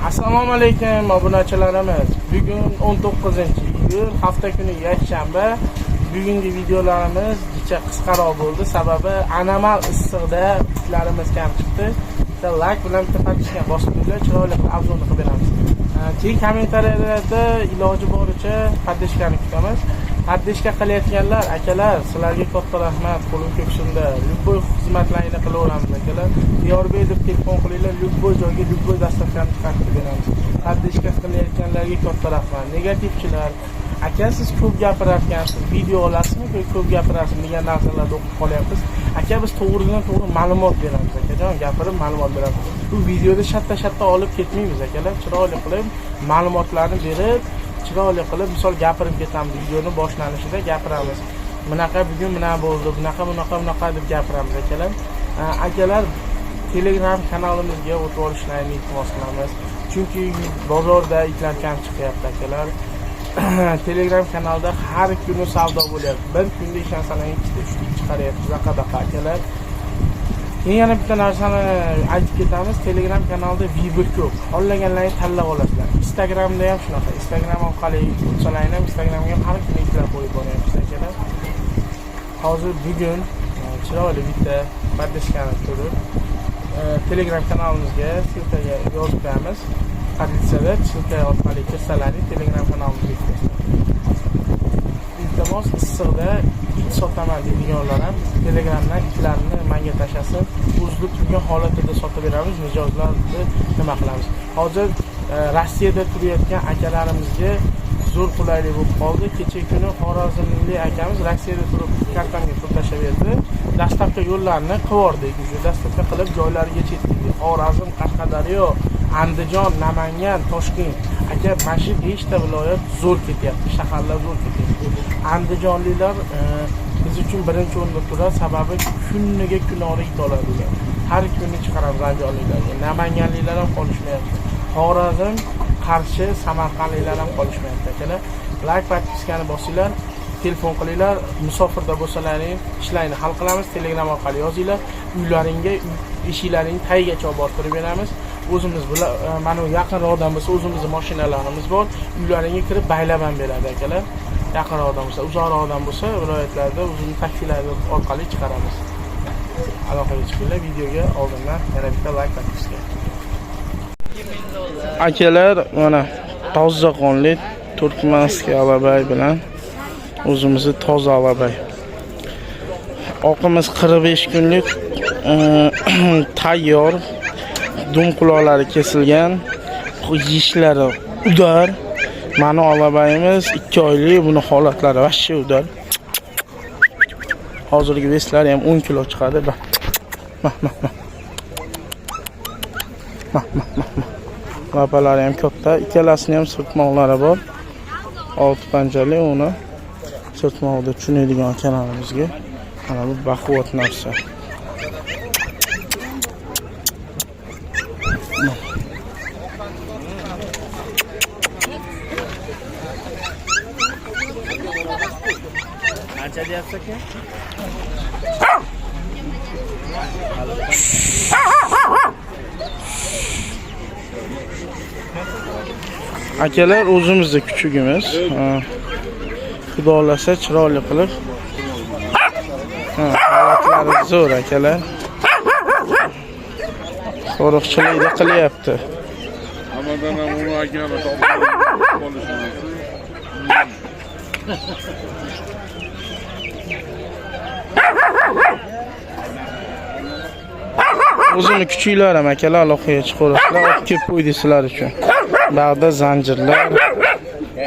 Assalomu alaykum obunachilarimiz. Bugun 19-iyul, hafta kuni yakshanba. Bugungi videolarimiz jicha qisqaroq bo'ldi. Sababi anomal issiqda ishlarimiz kam chiqdi. Like bilan bitta podpishka bosib qo'yinglar, chiroyli obzorni qilib beramiz. Keyin kommentariyalarda iloji boricha podpishkani kutamiz. Podpishka qilayotganlar akalar, sizlarga katta rahmat. Qo'lim ko'ksimda. Любой xizmatlaringni qilaveramiz akalar. Diyorbek deb telefon qilinglar, любой joyga любой dastavkani chiqarib beramiz. Podpishka qilayotganlarga katta rahmat. Negativchilar, aka siz ko'p gapirayotgansiz, video olasizmi, ko'p gapirasiz degan narsalarni o'qib qolyapmiz. Aka biz to'g'ridan-to'g'ri ma'lumot beramiz akajon, gapirib ma'lumot beramiz. Bu videoda shatta olib ketmaymiz akalar. Chiroyli qilib ma'lumotlarni berib, chiroyli qilib misol gapirib ketamiz. Videoning boshlanishida gapiramiz. Bunaqa bugun mana bo'ldi, bunaqa deb gapiramiz akalar. Akalar Telegram kanalimizga o'tib olishlarini iltimos qilamiz. Chunki bozorda itlar kam chiqyapti akalar. Telegram kanalda har kuni savdo bo'lyapti. Bir kunda ishonsangiz ikkita uchta chiqaryapti zaqadaqa akalar. Yana bitta narsani aytib ketamiz. Telegram kanalda video ko'p. Xohlaganlaringizni tanlab olasizlar. Instagramda ham shunaqa. Instagram orqali o'tsalaringiz ham Instagramga har kuni ishlar qo'yib boryapmiz akalar. Hozir bugun chiroyli bitta podpishkani ko'rib Telegram kanalimizga silkaga yozib qo'yamiz. Qaditsada silka orqali kirsalaringiz Telegram kanalimizga kirasiz. Iltimos issiqda it sotaman deganlar ham Telegramdan itlarni menga tashlasin. Uzilib turgan holatida sotib beramiz, mijozlarni nima qilamiz. Hozir Rossiyada turayotgan akalarimizga zo'r qulaylik bo'lib qoldi. Kecha kuni Xorazmlik akamiz Rossiyada turib kartamga pul tashlab berdi. Dastavka yo'llarini qivordik. Dastavka qilib joylariga yetdik. Xorazm, Qashqadaryo, Andijon, Namangan, Toshkent. Aka, mana shu 5 ta viloyat zo'r ketyapti, shaharlar zo'r ketyapti. Andijonliklar biz uchun birinchi o'rinda turadi, sababi kuniga kunora it oladilar. Har kuni chiqaramiz Andijonliklarga. Namanganliklar ham qolishmayapti. Xorazm, Qarshi, Samarqandliklar ham qolishmayapti akalar. Like podpiskani bosinglar, telefon qilinglar, musofirda bo'lsalaringiz ishlarni hal qilamiz. Telegram orqali yozinglar, uylaringga, eshiklaringni tagigacha olib borib beramiz. O'zimiz bilan mana yaqinroqdan bo'lsa o'zimizning mashinalarimiz bor. Uylaringga kirib baylab ham beradi akalar. Yaqinroqdan bo'lsa, uzoqroqdan bo'lsa viloyatlarda o'zimiz taksilar orqali chiqaramiz. Aloqaga chiqinglar, videoga oldindan yana bitta like podpiska. Akalar, mana toza qonli turkmanskiy alabay bilan o'zimizni toza alabay. Oqimiz 45 kunlik tayyor, dum quloqlari kesilgan, yishlari udar. Mana alabayimiz 2 oylik, buni holatlari vashshi udar. Hozirgi veslari ham 10 kilo chiqadi. Lapalari ham katta, ikkalasini ham sirtmoqlari bor. 6 panjali, uni sirtmoqda tushunadigan kanalimizga. Mana bu baquvvat narsa. Qancha deyapsiz aka? Akalar, o'zimizning kuchugimiz. Xudo xolasa chiroyli qilib. Holatlari zo'r akalar. Qo'riqchilikda qilyapti. Hammadan ham uni akani topib O'zini kuchuklar ham akalar aloqaga chiqarishlar, olib kelib qo'ydi sizlar uchun. Bag'da zanjirlar,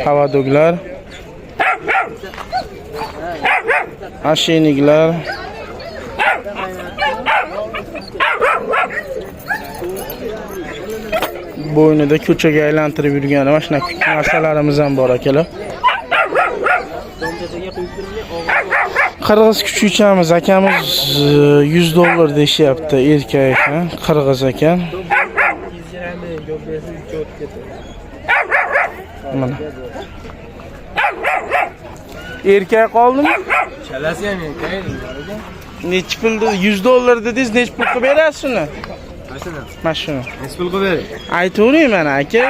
havaduglar, asheniklar. Bo'ynida ko'chaga aylantirib yurgan mana shunaqa narsalarimiz ham bor akalar. Qirg'iz kuchukchamiz akamiz $100 deyapti, erkak ekan, qirg'iz ekan. Mana. Erkak qoldimi? Chalasi ham erkak. Necha pul $100 dedingiz, necha pul qilib berasiz uni? Mashina. Esbil qo'yber. Aytavering mana aka.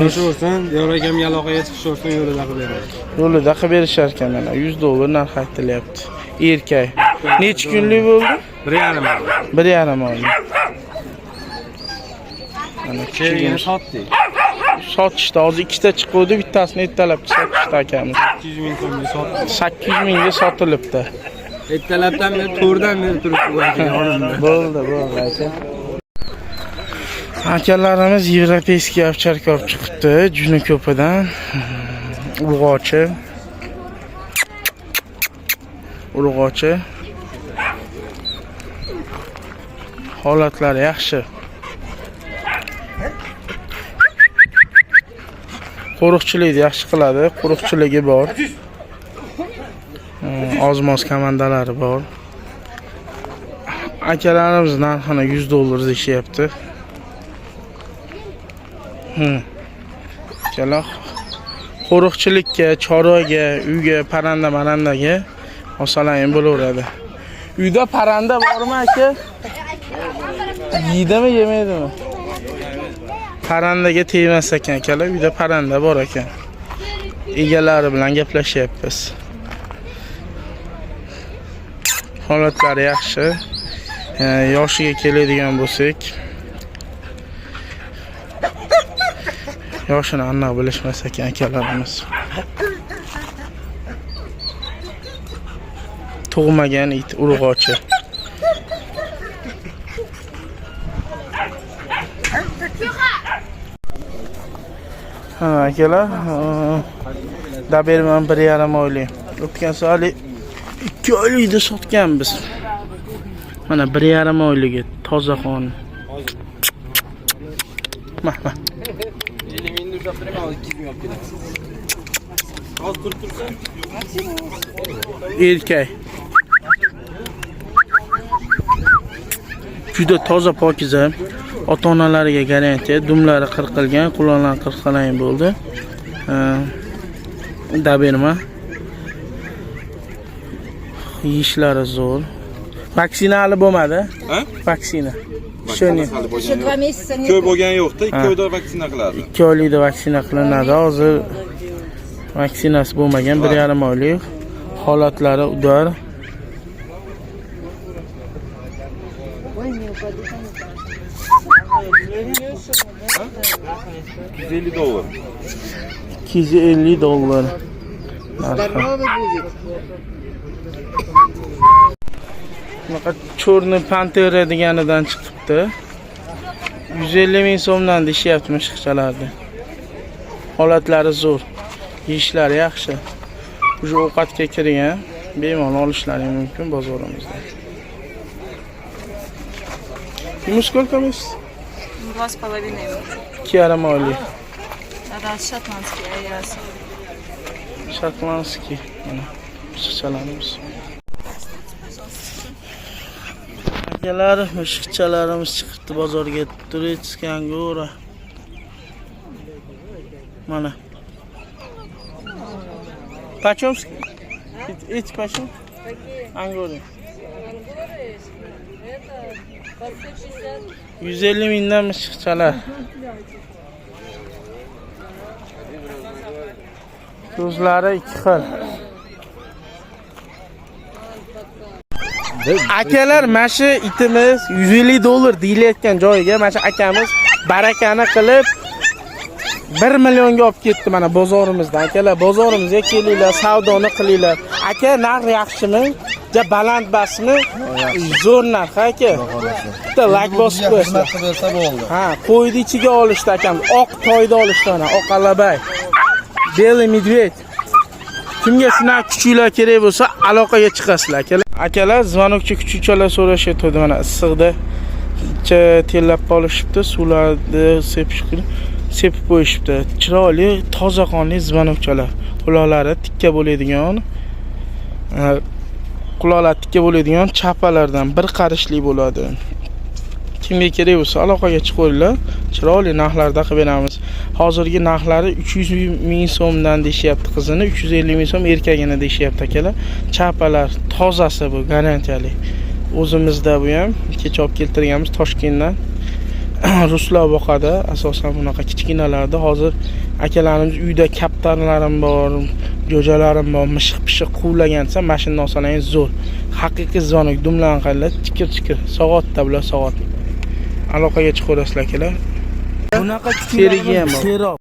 O'sha bo'lsin, Diyor akam aloqaga chiqishsin, yo'lida qilib beraman. Yo'lida qilib berishar ekan mana $100 narx aytilyapti. Erkak. Necha kunlik bo'ldi? 1,5 1,5 oy. Mana Keyin sotdik. sotishda hozir ikkita chiqdi, bittasini ertalab sotishdi akamiz. 200 ming so'mga sotdik. 800 mingga sotilibdi. Ertalabdan beri to'rdan beri turibdi yonimda. Bo'ldi aka. Akalarimiz Yevropeyskiy ovcharka olib chiqibdi, juni ko'pidan. Urg'ochi. Holatlari yaxshi. Qo'riqchilikni yaxshi qiladi, qo'riqchiligi bor. Ozmoz komandalari bor. Akalarimiz narxini $100 deyishyapti. Akalar qo'riqchilikka, chorvaga, uyga, parranda-marandaga olsalaring bo'laveradi. Uyda parranda bormi aka? Yeydimi, yemaydimi? Parrandaga tegmas ekan akalar, uyda parranda bor ekan. Egalari bilan gaplashyapmiz. Holatlari yaxshi. Yoshiga keladigan bo'lsak, yoshini aniq bilishmas ekan akalarimiz. Tug'magan it, urg'ochi. Akalar, Doberman 1,5 oylik. O'tgan safar 2 oylikda sotganmiz. Mana 1,5 oyligi toza qon. Mana. 50 mingni ushlab turaman, 200 ming olib kelaman. Hozir turib tursa, Erkak. Juda toza pokiza. Ota-onalariga garantiya, dumlari qirqilgan, quloqlari qirqalang bo'ldi. Doberman. Yishlari zo'r. Vaksina hali bo'lmadi? Ha? Vaksina. Shuni. Еще 2 месяца нет. Ko'p bo'lgani yo'q-da, 2 oyda vaksina qiladi. 2 oylikda vaksina qilinadi. Hozir vaksinasi bo'lmagan 1,5 oylik. Holatlari udar. $250. $250. Bunaqa cho'rni pantera deganidan chiqibdi. 150 ming so'mdan deyapti mishiqchalarni. Holatlari zo'r. Yeyishlari yaxshi. Уже ovqatga kirgan, bemalol olishlari mumkin bozorimizda. Ему сколько месяцев? 2,5. 2,5 oylik. Раз шотландский, а я Shotlandskiy. Mana mishiqchalarimiz. Akalar, mishiqchalarimiz chiqibdi bozorga. Turецкий angora. Mana. Почем? Эти почем? Angora. 150 mingdan mishiqchalar. Ko'zlari ikki xil. Akalar, mana shu itimiz $150 deyilayotgan joyiga mana shu akamiz barakani qilib 1 millionga olib ketdi mana bozorimizdan. Akalar, bozorimizga kelinglar, savdoni qilinglar. Aka, narx yaxshimi? Ja baland basmi? Zo'r narx aka. Bitta like bosib qo'ysa. Ha, qo'ydi ichiga olishdi akamiz. Oq toyda olishdi mana, oq alabay. Belly medved. Kimga shunaqa kuchuklar kerak bo'lsa, aloqaga chiqasizlar akalar. Akalar, zvanokchi kuchukchalar so'rashyapti mana issiqda. Tellab qolishibdi, suvlarni sepib qo'yishibdi. Chiroyli, toza qonli zvanokchalar. Quloqlari tikka bo'ladigan, chapalardan bir qarishli bo'ladi. Kimga kerak bo'lsa aloqaga chiqinglar. Chiroyli narxlarda qilib beramiz. Hozirgi narxlari 300 ming so'mdan deyapti qizini, 350 ming so'm erkagini deyapti akalar. Chapalar tozasi bu, garantiyali. O'zimizda bu ham kecha olib keltirganmiz Toshkentdan. Ruslar boqadi, asosan bunaqa kichkinalarda. Hozir akalarimiz uyda kaptarlarim bor, jo'jalarim bor, mishiq-pishiq quvlagansa mashinani olsangiz zo'r. Haqiqiy zonik dumlanqalar, chikir-chikir, soatda bular soat. Aloqaga chiqaverasizlar akalar. Bunaqa kichkinalar ham bor.